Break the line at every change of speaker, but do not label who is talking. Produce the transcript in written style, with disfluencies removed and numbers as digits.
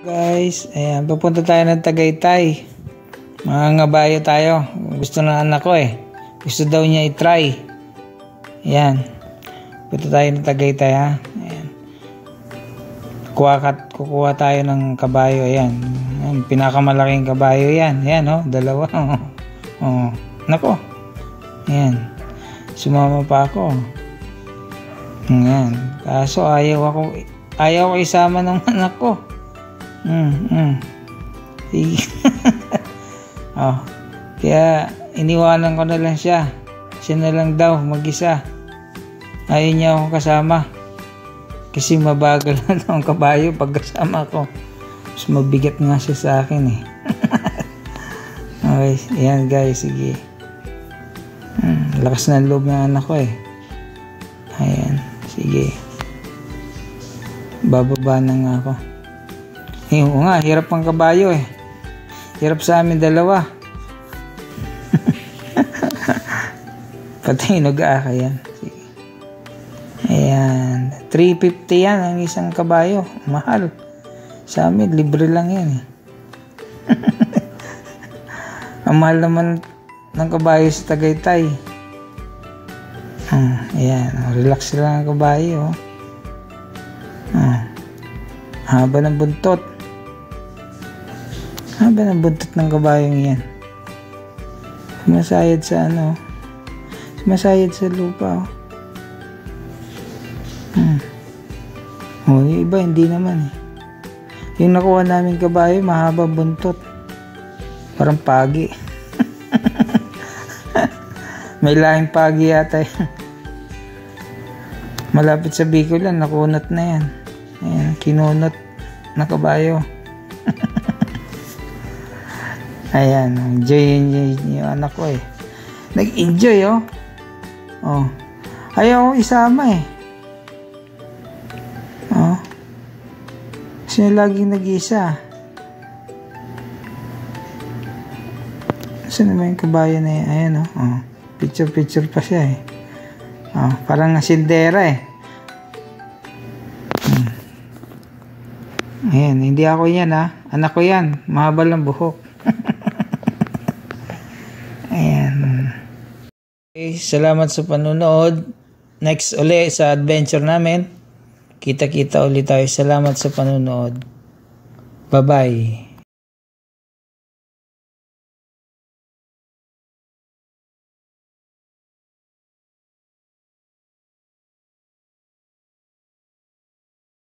Guys, ayan, pupunta tayo ng Tagaytay. Mga ngabayo tayo. Gusto ng anak ko eh. Gusto daw niya i-try. Ayan. Punta tayo ng Tagaytay ha. Ayan. Kukuha tayo ng kabayo. Ayan. Ayan. Pinakamalaking kabayo yan. Ayan oh, dalawa. Oh. Nako. Ayan. Sumama pa ako. Ayan. Kaso ayaw ko isama ng anak ko. Sige. Oh, kaya iniwanan ko na lang siya. Siya na lang daw mag-isa. Ayaw niya akong kasama. Kasi mabagal na ang kabayo pag kasama ko. Mas mabigat nga siya sa akin eh. Okay, ayan guys, sige. Lakas ng loob ng anak ko eh. Ayan, sige. Bababa na nga ako. Oo nga, hirap ang kabayo eh. Hirap sa amin dalawa. Pati nag-aaka yan. Sige. Ayan. 350 yan ang isang kabayo. Mahal. Sa amin, libre lang yan eh. Ang mahal naman ng kabayo sa Tagaytay. Ayan. Relax lang ang kabayo. Haba ng buntot. Haba ng buntot ng kabayong yan. Sumasayad sa ano. Sumasayad sa lupa. Yung iba hindi naman eh. Yung nakuha namin kabayo, mahaba buntot. Parang pagi. May lahing pagi yata eh. Malapit sa Bicol lang, nakunot na yan. Ayan, kinunot na kabayo. Ayan, enjoy yung anak ko eh. Nag-enjoy oh. Oh. Ayaw ko isama eh. Oh. Kasi laging nag-isa. Saan naman yung kabayo na yan? Ayan oh. Oh. Picture pa siya eh. Oh. Parang nasindera eh. Ayan, hindi ako yan ha. Anak ko yan. Mahaba lang buhok. Ayan. Okay, salamat sa panunood. Next uli sa adventure namin. Kita-kita ulit tayo. Salamat sa panunood. Bye-bye.